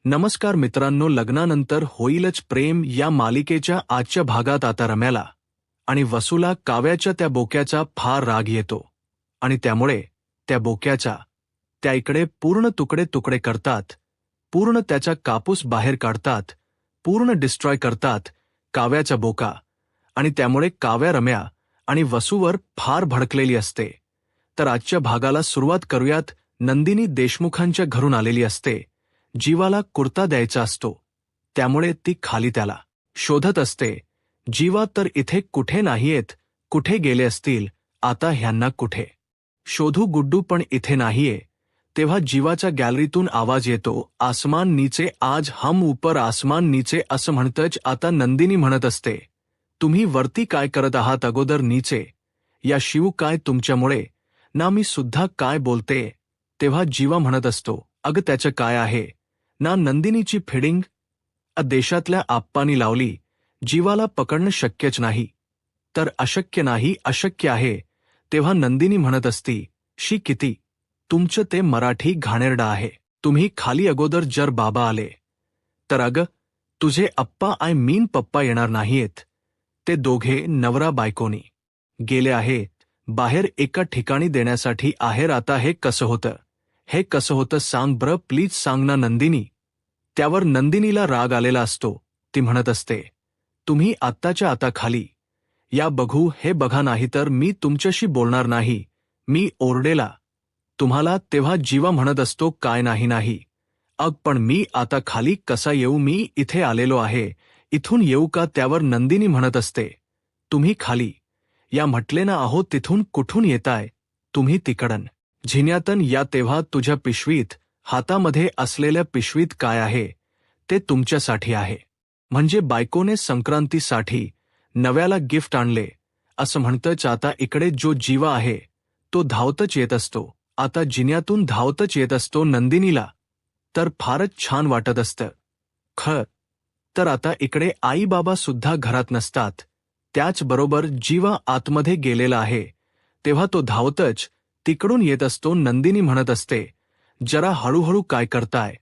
नमस्कार मित्रांनो, लग्नानंतर होईलच प्रेम या मालिकेच्या आजच्या भागात आता रम्याला आणि वसूला काव्याच्या त्या बोक्याचा फार राग येतो आणि त्यामुळे त्या बोक्याचा त्या इकडे पूर्ण तुकडे तुकडे करतात, पूर्ण त्याचा कापूस बाहेर काढतात, पूर्ण डिस्ट्रॉय करतात काव्याचा बोका. आणि त्यामुळे काव्या रम्या आणि वसूवर फार भडकलेली असते. तर आजच्या भागाला सुरुवात करूयात. नंदिनी देशमुखांच्या घरून आलेली असते. जीवाला कुर्ता द्यायचा असतो, त्यामुळे ती खाली त्याला शोधत असते. जीवा तर इथे कुठे नाहीयेत, कुठे गेले असतील आता, ह्यांना कुठे शोधू, गुड्डू पण इथे नाहीये. तेव्हा जीवाच्या गॅलरीतून आवाज येतो, आसमान नीचे आज हम ऊपर आसमान नीचे, असं म्हणतच आता नंदिनी म्हणत असते, तुम्ही वरती काय करत आहात अगोदर नीचे, या शिव काय तुमच्यामुळे ना, मी सुद्धा काय बोलते. तेव्हा जीवा म्हणत असतो, अगं त्याचं काय आहे ना. नंदिनीची फिडिंग देशातल्या आप्पानी लावली, जीवाला पकडणं शक्यच नाही. तर अशक्य नाही, अशक्य आहे. तेव्हा नंदिनी म्हणत असती, शी किती तुमचं ते मराठी घाणेरडं आहे. तुम्ही खाली अगोदर जर बाबा आले तर, अगं तुझे अप्पा आय मीन पप्पा येणार नाहीयेत. ते दोघे नवरा बायकोनी गेले आहेत बाहेर एका ठिकाणी देण्यासाठी आहेर. आता हे कसं होतं, हे कसं होतं सांग ब्र, प्लीज सांग ना नंदिनी. त्यावर नंदिनीला राग आलेला असतो. ती म्हणत असते, तुम्ही आत्ताच्या आता खाली या, बघू हे बघा, नाही तर मी तुमच्याशी बोलणार नाही, मी ओरडेला तुम्हाला. तेव्हा जीवा म्हणत असतो, काय नाही नाही, अग पण मी आता खाली कसा येऊ, मी इथे आलेलो आहे, इथून येऊ का. त्यावर नंदिनी म्हणत असते, तुम्ही खाली या म्हटले ना आहोत, तिथून कुठून येताय तुम्ही, तिकडन झिन्यातन या. तेव्हा तुझ्या पिशवीत, हातामध्ये असलेल्या पिशवीत काय आहे, ते तुमच्यासाठी आहे. म्हणजे बायकोने संक्रांतीसाठी नव्याला गिफ्ट आणले असं म्हणतच आता इकडे जो जीवा आहे तो धावतच येत असतो. आता जिन्यातून धावतच येत असतो. नंदिनीला तर फारच छान वाटत असतं. तर आता इकडे आई बाबा सुद्धा घरात नसतात. त्याचबरोबर जीवा आतमध्ये गेलेला आहे. तेव्हा तो धावतच तिकडून येत असतो. नंदिनी म्हणत असते, जरा हळूहळू काय करताय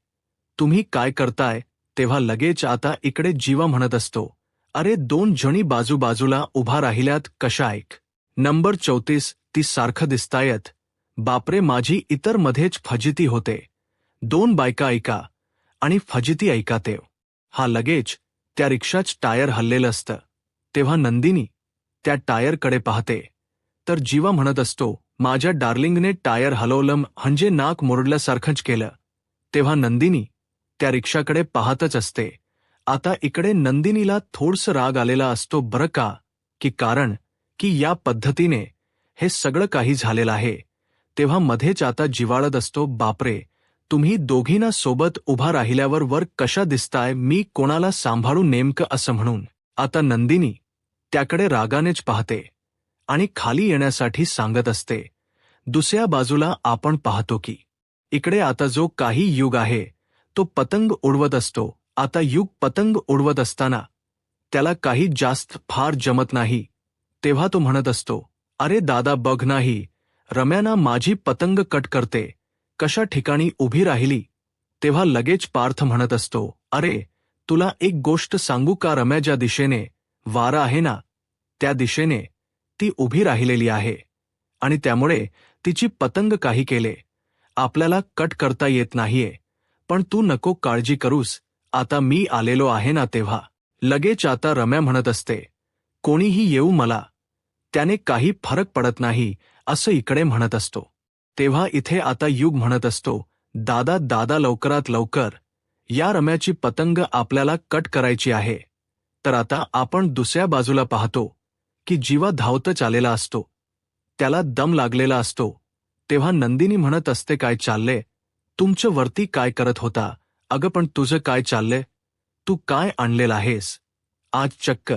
तुम्ही, काय करताय. तेव्हा लगेच आता इकडे जीवा म्हणत असतो, अरे दोन जणी बाजूबाजूला उभा राहिल्यात कशा, ऐक नंबर 34 ती सारखं दिसतायत. बापरे, माझी इतर मध्येच फजिती होते. दोन बायका ऐका आणि फजिती ऐका. तेव हा लगेच त्या रिक्षाच टायर हल्लेलं असतं. तेव्हा नंदिनी त्या टायरकडे पाहते तर जीवा म्हणत असतो, माझ्या डार्लिंगने टायर हलवलं म्हणजे नाक मोडल्यासारखंच केलं. तेव्हा नंदिनी त्या रिक्षाकडे पाहतच असते. आता इकडे नंदिनीला थोडस राग आलेला असतो बरं का, की कारण की या पद्धतीने हे सगळं काही झालेलं आहे. तेव्हा मध्येच आता जिवाळत असतो, बापरे तुम्ही दोघींना सोबत उभा राहिल्यावर वर कशा दिसताय, मी कोणाला सांभाळू नेमकं असं म्हणून. आता नंदिनी त्याकडे रागानेच पाहते आणि खाली येण्यासाठी सांगत असते. दुसऱ्या बाजूला आपण पाहतो की इकडे आता जो काही युग आहे तो पतंग उडवत असतो. आता युग पतंग उडवत असताना त्याला काही जास्त फार जमत नाही. तेव्हा तो म्हणत असतो, अरे दादा बघ नाही, रम्याना माझी पतंग कट करते, कशा ठिकाणी उभी राहिली. तेव्हा लगेच पार्थ म्हणत असतो, अरे तुला एक गोष्ट सांगू का, रम्या ज्या दिशेने वारा आहे ना, त्या दिशेने ती उभी राहिलेली आहे आणि त्यामुळे तिची पतंग काही केले आपल्याला कट करता येत नाहीये. पण तू नको काळजी करूस, आता मी आलेलो आहे ना. तेव्हा लगेच आता रम्या म्हणत असते, कोणीही येऊ मला त्याने काही फरक पडत नाही असं इकडे म्हणत असतो. तेव्हा इथे आता युग म्हणत असतो, दादा दादा लवकरात लवकर या, रम्याची पतंग आपल्याला कट करायची आहे. तर आता आपण दुसऱ्या बाजूला पाहतो की जीवा धावतच आलेला असतो. त्याला दम लागलेला असतो. तेव्हा नंदिनी म्हणत असते, काय चालले तुमचं, वरती काय करत होता. अगं पण तुझं काय चाललंय, तू काय आणलेलं आहेस आज चक्क.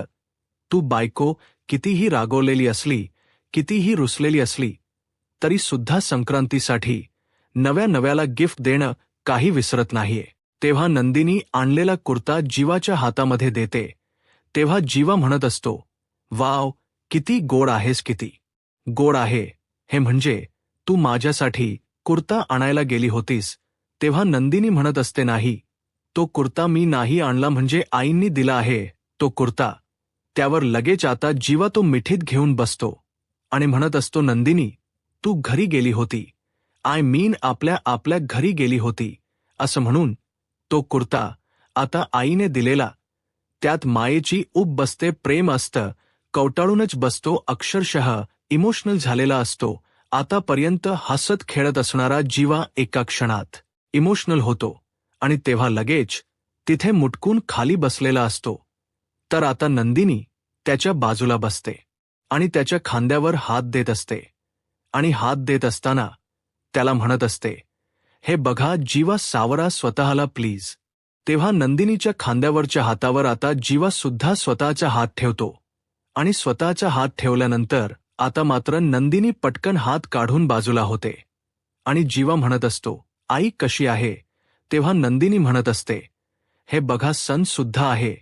तू बायको कितीही रागवलेली असली, कितीही रुसलेली असली तरी सुद्धा संक्रांतीसाठी नव्या नव्याला गिफ्ट देणं काही विसरत नाहीये. तेव्हा नंदिनी आणलेला कुर्ता जीवाच्या हातामध्ये देते. तेव्हा जीवा म्हणत असतो, वाव किती गोड आहेस, किती गोड आहे हे, म्हणजे तू माझ्यासाठी कुर्ता आणायला गेली होतीस. तेव्हा नंदिनी म्हणत असते, नाही तो कुर्ता मी नाही आणला म्हणजे आईंनी दिला आहे तो कुर्ता. त्यावर लगेच आता जीवा तो मिठीत घेऊन बसतो आणि म्हणत असतो, नंदिनी, तू घरी गेली होती. आय मीन आपल्या घरी गेली होती. असं म्हणून तो कुर्ता आता आईने दिलेला, त्यात मायेची ऊब बसते, प्रेम असतं, कवटाळूनच बसतो, अक्षरशः इमोशनल झालेला असतो. आतापर्यंत हसत खेळत असणारा जीवा एका क्षणात इमोशनल होतो आणि तेव्हा लगेच तिथे मुटकून खाली बसलेला असतो. तर आता नंदिनी त्याच्या बाजूला बसते आणि त्याच्या खांद्यावर हात देत असते आणि हात देत असताना त्याला म्हणत असते, हे बघा जीवा, सावरा स्वतःला प्लीज. तेव्हा नंदिनीच्या खांद्यावरच्या हातावर आता जीवा सुद्धा स्वतःचा हात ठेवतो आणि स्वतःचा हात ठेवल्यानंतर आता मात्र नंदिनी पटकन हात काढून बाजूला होते आणि जीवा म्हणत असतो, आई कशी आहे? तेव्हा नंदिनी म्हणत असते, हे बघा, सण सुद्धा आहे,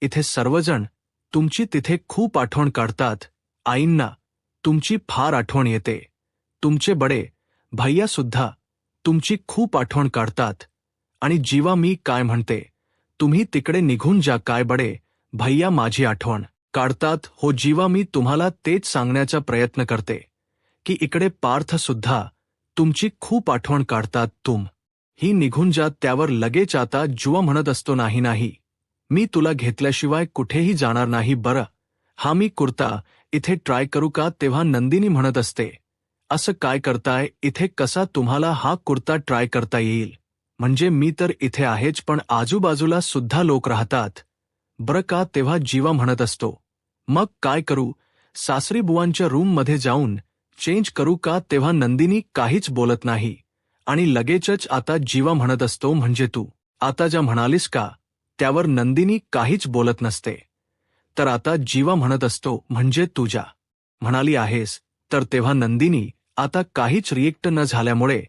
इथे सर्वजण तुमची तिथे खूप आठवण काढतात. आईंना तुमची फार आठवण येते. तुमचे बडे भैया सुद्धा तुमची खूप आठवण काढतात. आणि जीवा, मी काय म्हणते, तुम्ही तिकडे निघून जा. काय बडे भैया माझी आठवण काढतात? हो जीवा, मी तुम्हाला तेच सांगण्याचा प्रयत्न करते की इकडे पार्थ सुद्धा तुमची खूप आठवण काढतात. ही निघून जा. त्यावर लगेच आता जुवा म्हणत असतो, नाही नाही, मी तुला घेतल्याशिवाय कुठेही जाणार नाही. बरं, हा मी कुर्ता इथे ट्राय करू का? तेव्हा नंदिनी म्हणत असते, असं काय करताय इथे? कसा तुम्हाला हा कुर्ता ट्राय करता येईल? म्हणजे मी तर इथे आहेच, पण आजूबाजूला सुद्धा लोक राहतात बरं का? तेव्हा जीवा म्हणत असतो, मग काय करू? सासरी बुवांच्या रूममध्ये जाऊन चेंज करू का? तेव्हा नंदिनी काहीच बोलत नाही आणि लगेचच आता जीवा म्हणत असतो, म्हणजे तू आता ज्या म्हणालीस का? त्यावर नंदिनी काहीच बोलत नसते. तर आता जीवा म्हणत असतो, म्हणजे तू ज्या म्हणाली आहेस. तर तेव्हा नंदिनी आता काहीच रिएक्ट न झाल्यामुळे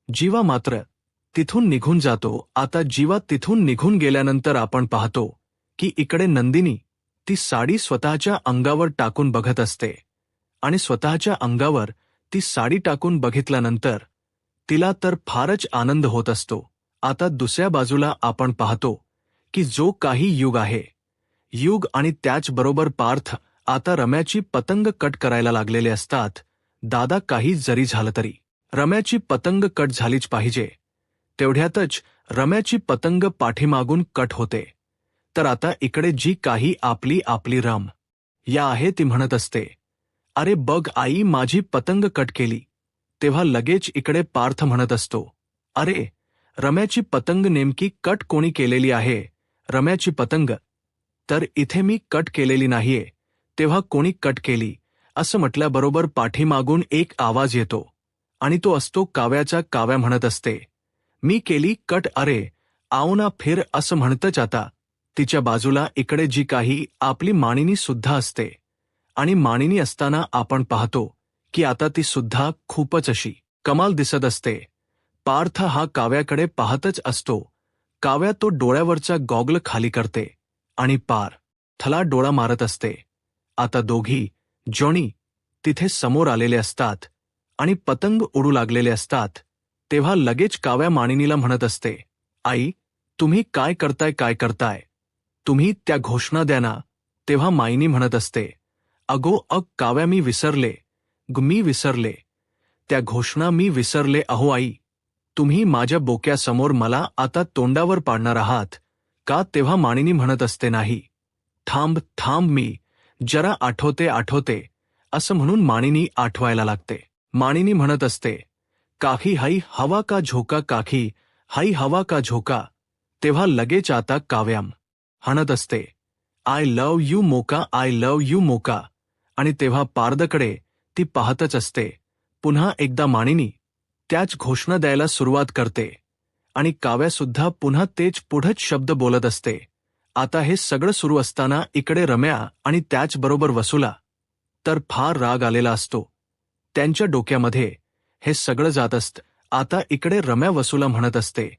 जीवा मात्र तिथून निघून जातो. आता जीवा तिथून निघून गेल्यानंतर आपण पाहतो की इकडे नंदिनी ती साडी स्वतःच्या अंगावर टाकून बघत असते आणि स्वतःच्या अंगावर ती साडी टाकून बघितल्यानंतर तिला तर फारच आनंद होत असतो. आता दुसऱ्या बाजूला आपण पाहतो की जो काही युग आहे, युग आणि त्याचबरोबर पार्थ आता रम्याची पतंग कट करायला लागलेले असतात. दादा, काही जरी झालं तरी रम्याची पतंग कट झालीच पाहिजे. तेवढ्यातच रम्याची पतंग पाठीमागून कट होते. तर आता इकडे जी काही आपली रम या आहे ती म्हणत असते, अरे बघ आई, माझी पतंग कट केली. तेव्हा लगेच इकडे पार्थ म्हणत असतो, अरे रम्याची पतंग नेमकी कट कोणी केलेली आहे? रम्याची पतंग तर इथे मी कट केलेली नाहीये. तेव्हा कोणी कट केली असं म्हटल्याबरोबर पाठीमागून एक आवाज येतो आणि तो असतो काव्याचा. काव्या म्हणत असते, मी केली कट. अरे आओ ना फिर. असं म्हणतच आता तिच्या बाजूला इकडे जी काही आपली मानिनी सुद्धा असते आणि मानिनी असताना आपण पाहतो की आता ती सुद्धा खूपच अशी कमाल दिसत असते. पार्थ हा काव्याकडे पाहतच असतो. काव्या तो डोळ्यावरचा गॉगल खाली करते आणि पार्थला डोळा मारत असते. आता दोघी जॉनी तिथे समोर आलेले असतात आणि पतंग उडू लागलेले असतात. तेव्हा लगेच काव्या मानिनीला म्हणत असते, आई, तुम्ही काय करताय? तुम्ही त्या घोषणा द्या ना. तेव्हा मायनी म्हणत असते, अगो काव्या, मी विसरले. त्या घोषणा मी विसरले. अहो आई, तुम्ही माझ्या बोक्यासमोर मला आता तोंडावर पाडणार आहात का? तेव्हा मानिनी म्हणत असते, नाही, थांब, मी जरा आठवते असं म्हणून मानिनी आठवायला लागते. मानिनी म्हणत असते, काखी हाई हवा का झोका, काखी हाई हवा का झोका. तेव्हा लगेच आता काव्याम म्हणत असते, आय लव्ह यू मोका. आणि तेव्हा पारदकडे ती पाहतच असते. पुन्हा एकदा मानिनी त्याच घोषणा द्यायला सुरुवात करते आणि काव्यासुद्धा पुन्हा तेच पुढच शब्द बोलत असते. आता हे सगळं सुरू असताना इकडे रम्या आणि त्याचबरोबर वसुला तर फार राग आलेला असतो. त्यांच्या डोक्यामध्ये हे सगळं जात असतं. आता इकडे रम्या वसुला म्हणत असते,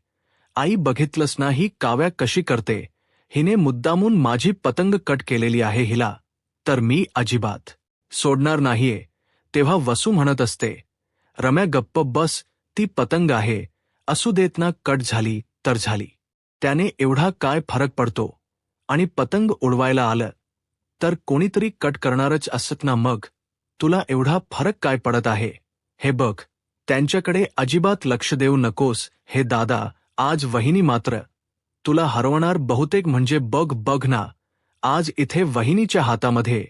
आई, बघितलंस ना ही काव्या कशी करते? हिने मुद्दामून माझी पतंग कट केलेली आहे. हिला तर मी अजिबात सोडणार नाहीये. तेव्हा वसू म्हणत असते, रम्या गप्प बस, ती पतंग आहे, असू देत ना, कट झाली तर झाली. त्याने एवढा काय फरक पडतो, आणि पतंग उडवायला आलं तर कोणीतरी कट करणारच असत ना. मग तुला एवढा फरक काय पडत आहे? हे बघ, त्यांच्याकडे अजिबात लक्ष देऊ नकोस. हे दादा, आज वहिनी मात्र तुला हरवणार बहुतेक. म्हणजे बघ बघ ना, आज इथे वहिनीच्या हातामध्ये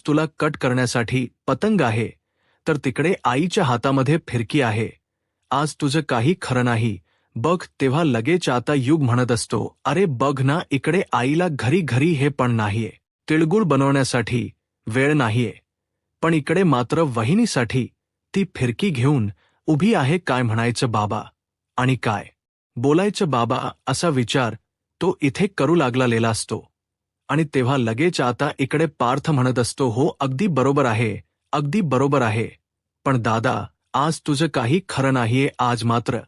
तुला कट करण्यासाठी पतंग आहे, तर तिकडे आईच्या हातामध्ये फिरकी आहे. आज तुझं काही खरं नाही. बघ तेव्हा लगेच आता युग म्हणत असतो, अरे बघ ना, इकडे आईला घरी घरी हे पण नाहीये, तिळगुळ बनवण्यासाठी वेळ नाहीये, पण इकडे मात्र वहिनीसाठी ती फिरकी घेऊन उभी आहे. काय म्हणायचं बाबा आणि काय बोलायचं बाबा, असा विचार तो इथे करू लागलेला असतो. आणि तेव्हा लगेच आता इकडे पार्थ म्हणत असतो, हो अगदी बरोबर आहे, अगदी बरोबर आहे. पण दादा, आज तुझं काही खरं नाहीये. आज मात्र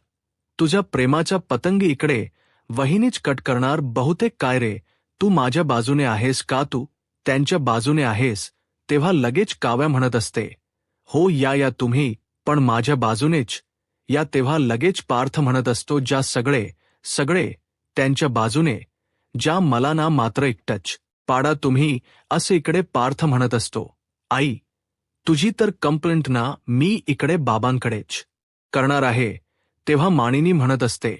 तुझ्या प्रेमाचा पतंग इकडे वहिनीच कट करणार बहुतेक. काय रे, तू माझ्या बाजूने आहेस का? तू त्यांच्या बाजूने आहेस? तेव्हा लगेच काव्या म्हणत असते, हो या तुम्ही पण माझ्या बाजूनेच या. तेव्हा लगेच पार्थ म्हणत असतो, ज्या सगळे त्यांच्या बाजूने, ज्या मला ना मात्र एकटच पाडा तुम्ही. असे इकडे पार्थ म्हणत असतो, आई तुझी तर कंप्लेंट ना मी इकडे बाबांकडेच करणार आहे. तेव्हा मानिनी म्हणत असते,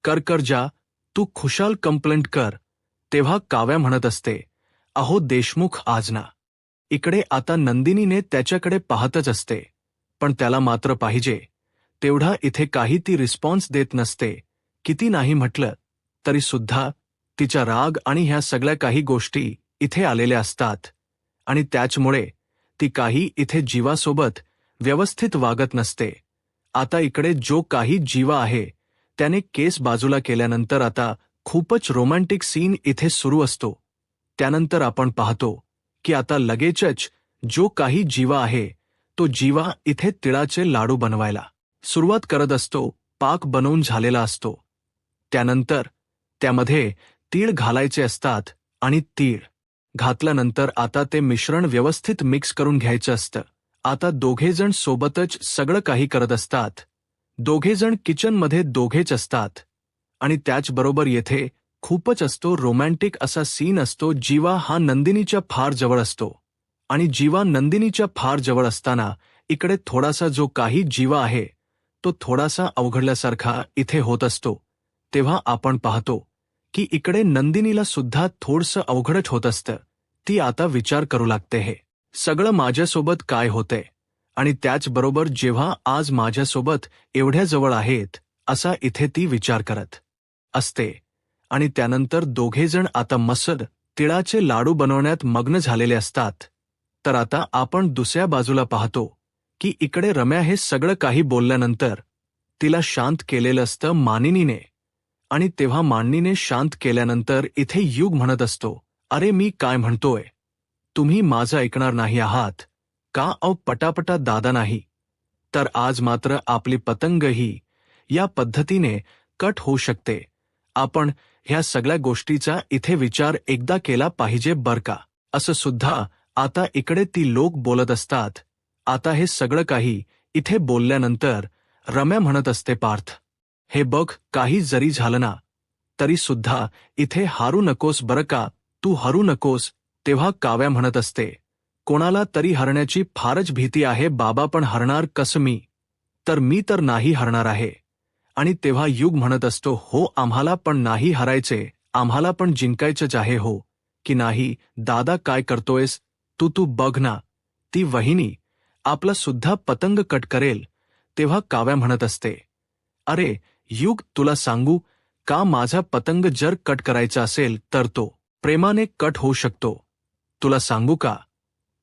कर जा, तू खुशाल कंप्लेंट कर. तेव्हा काव्या म्हणत असते, अहो देशमुख आज ना. इकडे आता नंदिनीने त्याच्याकडे पाहतच असते, पण त्याला मात्र पाहिजे तेवढा इथे काही ती रिस्पॉन्स देत नसते. किती नाही म्हटलं तरी सुद्धा तिचा राग आणि ह्या सगळ्या काही गोष्टी इथे आलेल्या असतात, आणि त्याचमुळे ती काही इथे जीवासोबत व्यवस्थित वागत नसते. आता इकडे जो काही जीवा आहे त्याने केस बाजूला केल्यानंतर आता खूपच रोमॅन्टिक सीन इथे सुरू असतो. त्यानंतर आपण पाहतो की आता लगेचच जो काही जीवा आहे तो जीवा इथे तिळाचे लाडू बनवायला सुरुवात करत असतो. पाक बनवून झालेला असतो. त्यानंतर त्यामध्ये तीळ घालायचे असतात, आणि तीळ घातल्यानंतर आता ते मिश्रण व्यवस्थित मिक्स करून घ्यायचं असतं. आता दोघेजण सोबतच सगळं काही करत असतात. दोघेजण किचनमध्ये दोघेच असतात, आणि त्याचबरोबर येथे खूपच असतो रोमॅन्टिक असा सीन असतो. जीवा हा नंदिनीच्या फार जवळ असतो, आणि जीवा नंदिनीच्या फार जवळ असताना इकडे थोडासा जो काही जीवा आहे तो थोडासा अवघडल्यासारखा इथे होत असतो. तेव्हा आपण पाहतो की इकडे नंदिनीला सुद्धा थोडंसं अवघडच होत असतं. ती आता विचार करू लागते, हे सगळं माझ्यासोबत काय होतंय, आणि त्याचबरोबर जेव्हा आज माझ्यासोबत एवढ्या जवळ आहेत असा इथे ती विचार करत असते. आणि त्यानंतर दोघेजण आता मस्त तिळाचे लाडू बनवण्यात मग्न झालेले असतात. तर आता आपण दुसऱ्या बाजूला पाहतो की इकडे रम्या हे सगळं काही बोलल्यानंतर तिला शांत केलेलं असतं मानिनीने. आणि तेव्हा मानिनीने शांत केल्यानंतर इथे युग म्हणत असतो, अरे मी काय म्हणतोय, तुम्ही माझं ऐकणार नाही आहात का? पटापटा दादा नाही तर आज मात्र आपली पतंगही या पद्धतीने कट होऊ शकते. आपण ह्या सगळ्या गोष्टीचा इथे विचार एकदा केला पाहिजे बर का. असं सुद्धा आता इकडे ती लोक बोलत असतात. आता हे सगळं काही इथे बोलल्यानंतर रम्या म्हणत असते, पार्थ हे बघ, काही जरी झालं ना तरी सुद्धा इथे हारू नकोस बरं का, तू हरू नकोस. तेव्हा काव्या म्हणत असते, कोणाला तरी हरण्याची फारच भीती आहे बाबा, पण हरणार कसं मी? तर मी तर नाही हरणार आहे. आणि तेव्हा युग म्हणत असतो, हो आम्हाला पण नाही हरायचे, आम्हाला पण जिंकायचंच आहे. हो की नाही दादा, काय करतोयस तू बघ ना, ती वहिनी आपला सुद्धा पतंग कट करेल. तेव्हा काव्या म्हणत असते, अरे युग, तुला सांगू का, माझा पतंग जर कट करायचा असेल तर तो प्रेमाने कट होऊ शकतो. तुला सांगू का,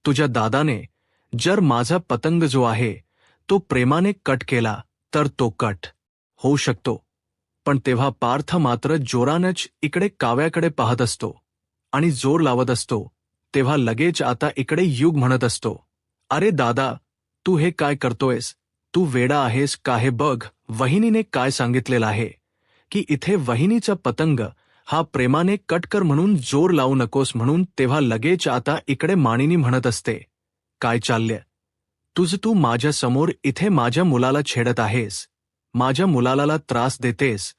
तुझ्या दादाने जर माझा पतंग जो आहे तो प्रेमाने कट केला तर तो कट होऊ शकतो. पण तेव्हा पार्थ मात्र जोरानच इकडे काव्याकडे पाहत असतो आणि जोर लावत असतो. तेव्हा लगेच आता इकडे युग म्हणत असतो, अरे दादा, तू हे काय करतोयस? तू वेडा आहेस का? हे बघ, वहिनीने काय सांगितलेलं आहे की इथे वहिनीचा पतंग हा प्रेमाने कट कर, म्हणून जोर लावू नकोस म्हणून. तेव्हा लगेच आता इकडे मानिनी म्हणत असते, काय चाललंय तुझं? तू माझ्या समोर इथे माझ्या मुलाला छेडत आहेस, माझ्या मुलाला त्रास देतेस.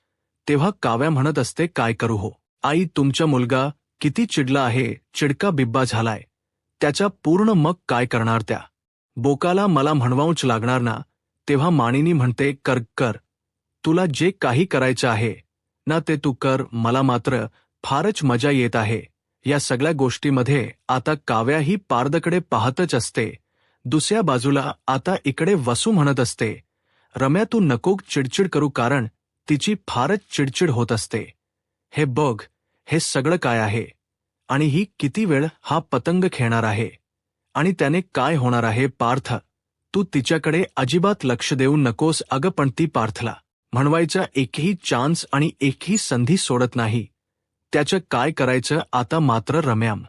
तेव्हा काव्या म्हणत असते, काय करू हो आई, तुमचा मुलगा किती चिडला आहे, चिडका बिब्बा झालाय, त्याच्या पूर्ण मग काय करणार, त्या बोकाला मला म्हणवाऊच लागणार ना. तेव्हा मानिनी म्हणते, कर कर, तुला जे काही करायचं आहे ना ते तू कर, मला मात्र फारच मजा येत आहे या सगळ्या गोष्टीमध्ये. आता काव्या ही पारदकडे पाहतच असते. दुसऱ्या बाजूला आता इकडे वसू म्हणत असते, रम्या तू नको चिडचिड करू, कारण तिची फारच चिडचिड होत असते. हे बघ, हे सगळं काय आहे, आणि ही किती वेळ हा पतंग खेळणार आहे, आणि त्याने काय होणार आहे. पार्थ, तू तिच्याकडे अजिबात लक्ष देऊ नकोस. अगं पण ती पार्थला म्हणवायचा एकही चान्स आणि एकही संधी सोडत नाही. त्याचं काय करायचं आता. मात्र रम्याम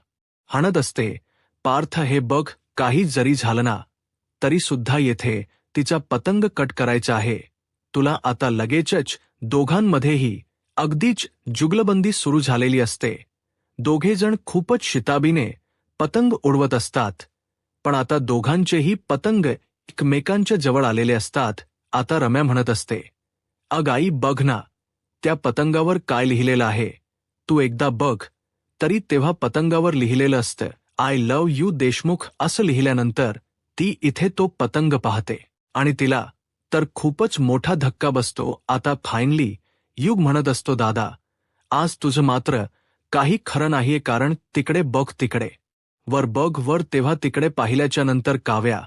हाणत असते, पार्थ हे बघ, काही जरी झालं ना तरी सुद्धा येथे तिचा पतंग कट करायचा आहे. तुला आता लगेचच दोघांमध्येही अगदीच जुगलबंदी सुरू झालेली असते. दोघेजण खूपच शिताबीने पतंग उडवत असतात, पण आता दोघांचेही पतंग एकमेकांच्या जवळ आलेले असतात. आता रम्या म्हणत असते, अग आई बघ ना, त्या पतंगावर काय लिहिलेलं आहे, तू एकदा बघ तरी. तेव्हा पतंगावर लिहिलेलं असतं, आय लव्ह यू देशमुख असं लिहिल्यानंतर ती इथे तो पतंग पाहते आणि तिला तर खूपच मोठा धक्का बसतो. आता फायनली युग म्हणत असतो, दादा आज तुझं मात्र काही खरं नाहीये, कारण तिकडे बघ, तिकडे वर बघ वर. तेव्हा तिकडे पाहिल्याच्या नंतर काव्या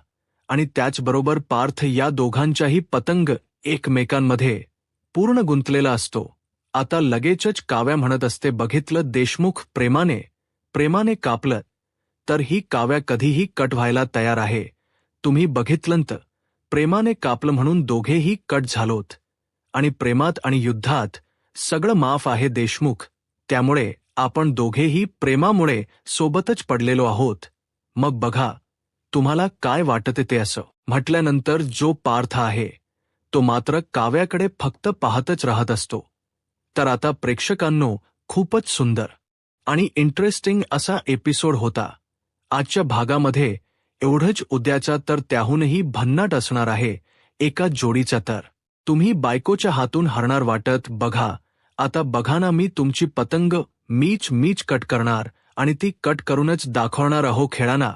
आणि त्याचबरोबर पार्थ या दोघांच्याही पतंग एकमेकांमध्ये पूर्ण गुंतलेला असतो. आता लगेचच काव्या म्हणत असते, बघितलं देशमुख, प्रेमाने कापलं तर ही काव्या कधीही कट व्हायला तयार आहे. तुम्ही बघितलंत, प्रेमाने कापलं म्हणून दोघेही कट झालोत, आणि प्रेमात आणि युद्धात सगळं माफ आहे देशमुख. त्यामुळे आपण दोघेही प्रेमामुळे सोबतच पडलेलो आहोत. मग बघा तुम्हाला काय वाटते ते. असं म्हटल्यानंतर जो पार्थ आहे तो मात्र काव्याकडे फक्त पाहतच राहत असतो. तर आता प्रेक्षकांनो, खूपच सुंदर आणि इंटरेस्टिंग असा एपिसोड होता. आजच्या भागामध्ये एवढंच. उद्याचा तर त्याहूनही भन्नाट असणार आहे एका जोडीचा. तर तुम्ही बायकोच्या हातून हरणार वाटत. बघा आता, बघा ना, मी तुमची पतंग मीच कट करणार आणि ती कट करूनच दाखवणार आहो. खेळा ना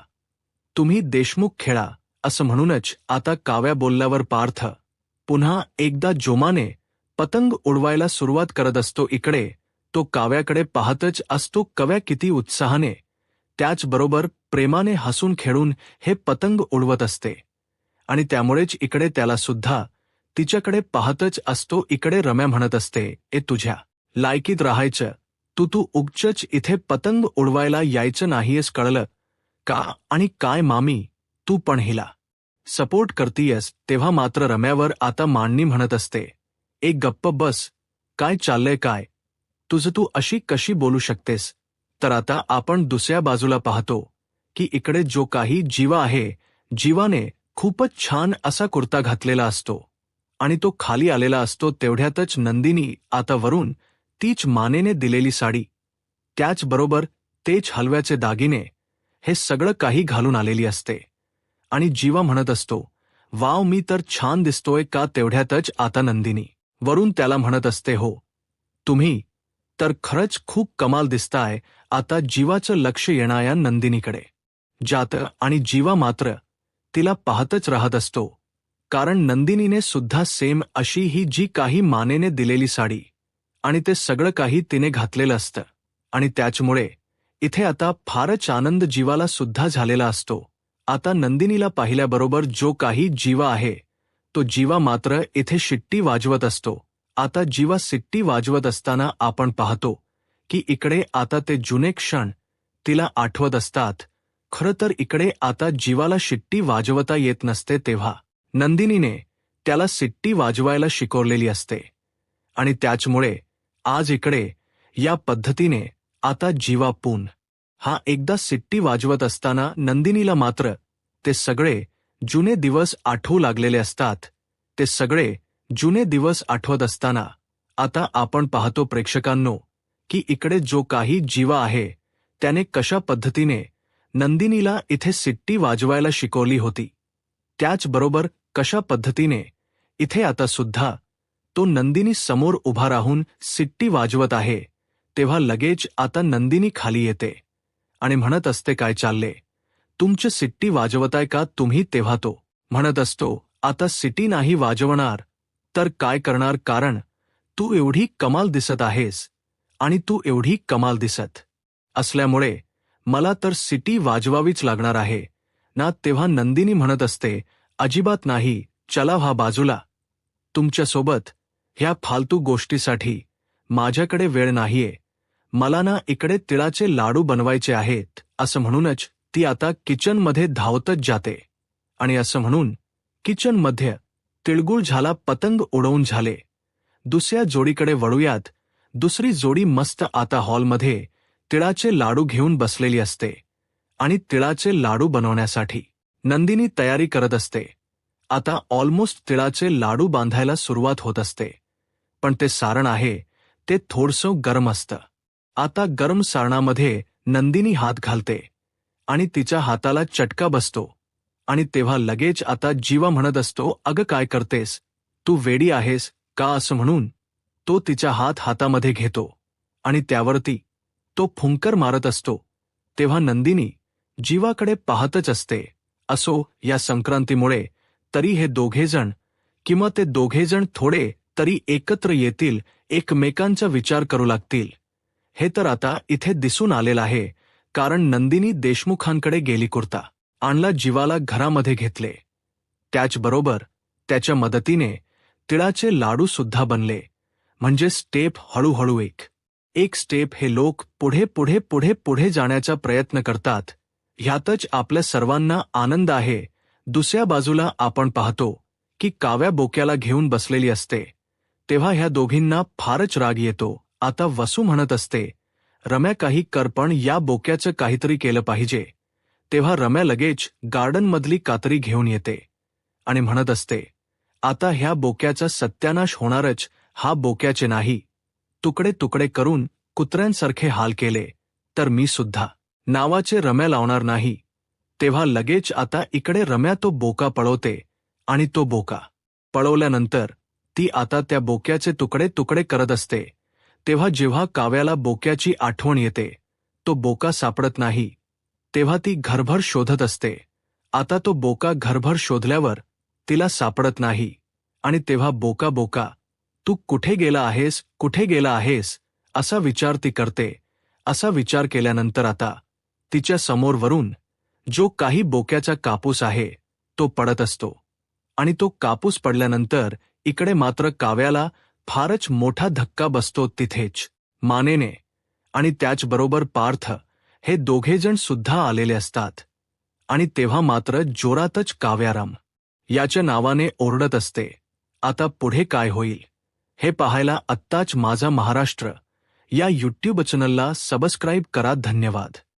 तुम्ही देशमुख, खेळा. असं म्हणूनच आता काव्या बोलल्यावर पार्थ पुन्हा एकदा जोमाने पतंग उडवायला सुरुवात करत असतो. इकडे तो काव्याकडे पाहतच असतो. काव्या किती उत्साहाने, त्याचबरोबर प्रेमाने हसून खेळून हे पतंग उडवत असते, आणि त्यामुळेच इकडे त्याला सुद्धा तिच्याकडे पाहतच असतो. इकडे रम्या म्हणत असते, ए तुझ्या लायकीत राहायचं, तू उगचच इथे पतंग उडवायला यायचं नाहीयेस, कळलं का. आणि काय मामी, तू पण हिला सपोर्ट करतीयस. तेव्हा मात्र रम्यावर आता मांडणी म्हणत असते, एक गप्प बस, काय चाललंय काय तुझं, तू अशी कशी बोलू शकतेस. तर आता आपण दुसऱ्या बाजूला पाहतो की इकडे जो काही जीवा आहे, जीवाने खूपच छान असा कुर्ता घातलेला असतो आणि तो खाली आलेला असतो. तेवढ्यातच नंदिनी आता वरून तीच मानेने दिलेली साडी, त्याचबरोबर तेच हलव्याचे दागिने, हे सगळं काही घालून आलेली असते, आणि जीवा म्हणत असतो, वाव, मी तर छान दिसतोय का. तेवढ्यातच आता नंदिनी वरून त्याला म्हणत असते, हो तुम्ही तर खरंच खूप कमाल दिसताय. आता जीवाचं लक्ष येणाऱ्या नंदिनीकडे जातं आणि जीवा मात्र तिला पाहतच राहत असतो, कारण नंदिनीने सुद्धा सेम अशी ही जी काही मानेने दिलेली साडी आणि ते सगळं काही तिने घातलेलं असतं, आणि त्याचमुळे इथे आता फारच आनंद जीवाला सुद्धा झालेला असतो. आता नंदिनीला पाहिल्याबरोबर जो काही जीवा आहे तो जीवा मात्र इथे शिट्टी वाजवत असतो. आता जीवा शिट्टी वाजवत असताना आपण पाहतो की इकडे आता ते जुने क्षण तिला आठवत असतात. खरं तर इकडे आता जीवाला शिट्टी वाजवता येत नसते, तेव्हा नंदिनीने त्याला शिट्टी वाजवायला शिकवलेली असते, आणि त्याचमुळे आज इकडे या पद्धतीने आता जीवा हा एकदा शिट्टी वाजवत असताना नंदिनीला मात्र ते सगळे जुने दिवस आठवू लागलेले असतात. ते सगळे जुने दिवस आठवत असताना आता आपण पाहतो प्रेक्षकांनो की इकडे जो काही जीवा आहे त्याने कशा पद्धतीने नंदिनीला इथे शिट्टी वाजवायला शिकवली होती, त्याचबरोबर कशा पद्धतीने इथे आता सुद्धा तो नंदिनी समोर उभा राहून सिट्टी वाजवत आहे तेव्हा लगेच आता नंदिनी खाली येते आणि म्हणत असते, काय चालले, तुमची सिट्टी वाजवताय का तुम्ही? तेव्हा तो म्हणत असतो, आता सिटी नाही वाजवणार तर काय करणार, कारण तू एवढी कमाल दिसत आहेस आणि तू एवढी कमाल दिसत असल्यामुळे मला तर सिटी वाजवावीच लागणार आहे ना. तेव्हा नंदिनी म्हणत असते, अजिबात नाही, चला व्हा बाजूला, तुमच्यासोबत ह्या फालतू गोष्टीसाठी माझ्याकडे वेळ नाहीये, मला ना इकडे तिळाचे लाडू बनवायचे आहेत. असं म्हणूनच ती आता किचनमध्ये धावतच जाते आणि असं म्हणून किचनमध्ये तिळगुळ झाला, पतंग उडवून झाले. दुसऱ्या जोडीकडे वळूयात. दुसरी जोडी मस्त आता हॉलमध्ये तिळाचे लाडू घेऊन बसलेली असते आणि तिळाचे लाडू बनवण्यासाठी नंदिनी तयारी करत असते. आता ऑलमोस्ट तिळाचे लाडू बांधायला सुरुवात होत असते, पण ते सारण आहे ते थोडसं गरम असतं. आता गरम सारणामध्ये नंदिनी हात घालते आणि तिच्या हाताला चटका बसतो आणि तेव्हा लगेच आता जीवा म्हणत असतो, अगं काय करतेस, तू वेडी आहेस का? असं म्हणून तो तिचा हात हातामध्ये घेतो आणि त्यावरती तो फुंकर मारत असतो. तेव्हा नंदिनी जीवाकडे पाहतच असते. असो, या संक्रांतीमुळे तरी हे दोघेजण किंवा ते दोघेजण थोडे तरी एकत्र येतील, एकमेकांचा विचार करू लागतील. हे तर आता इथे दिसून आलेलं आहे, कारण नंदिनी देशमुखांकडे गेली, कुर्ता आणला, जीवाला घरामध्ये घेतले. त्याचबरोबर त्याच्या मदतीने तिळाचे लाडू सुद्धा बनले. म्हणजे स्टेप हळूहळू एक स्टेप हे लोक पुढे पुढे पुढे पुढे जाण्याचा प्रयत्न करतात. ह्यातच आपल्या सर्वांना आनंद आहे. दुसऱ्या बाजूला आपण पाहतो की काव्या बोक्याला घेऊन बसलेली असते. तेव्हा ह्या दोघींना फारच राग येतो. आता वसू म्हणत असते, रम्या काही कर, पण या बोक्याचं काहीतरी केलं पाहिजे. तेव्हा रम्या लगेच गार्डनमधली कातरी घेऊन येते आणि म्हणत असते, आता ह्या बोक्याचा सत्यानाश होणारच. हा बोक्याचे नाही, तुकडे तुकडे करून कुत्र्यांसारखे हाल केले तर मी सुद्धा नावाचे रम्या लावणार नाही. तेव्हा लगेच आता इकडे रम्या तो बोका पळवते आणि तो बोका पळवल्यानंतर ती आता त्या बोक्याचे तुकडे तुकडे करत असते. तेव्हा जेव्हा काव्याला बोक्याची आठवण येते, तो बोका सापडत नाही. तेव्हा ती घरभर शोधत असते. आता तो बोका घरभर शोधल्यावर तिला सापडत नाही आणि तेव्हा बोका बोका तू कुठे गेला आहेस, कुठे गेला आहेस, असा विचार ती करते. असा विचार केल्यानंतर आता तिच्या समोरवरून जो काही बोक्याचा कापूस आहे तो पडत असतो आणि तो कापूस पडल्यानंतर इकडे मात्र काव्याला फारच मोठा धक्का बसतो तिथेच मानेने. आणि त्याचबरोबर पार्थ हे दोघेजण सुद्धा आलेले असतात आणि तेव्हा मात्र जोरातच काव्याराम याच्या नावाने ओरडत असते. आता पुढे काय होईल हे पाहायला आत्ताच माझा महाराष्ट्र या यूट्यूब चॅनलला सबस्क्राईब करा. धन्यवाद.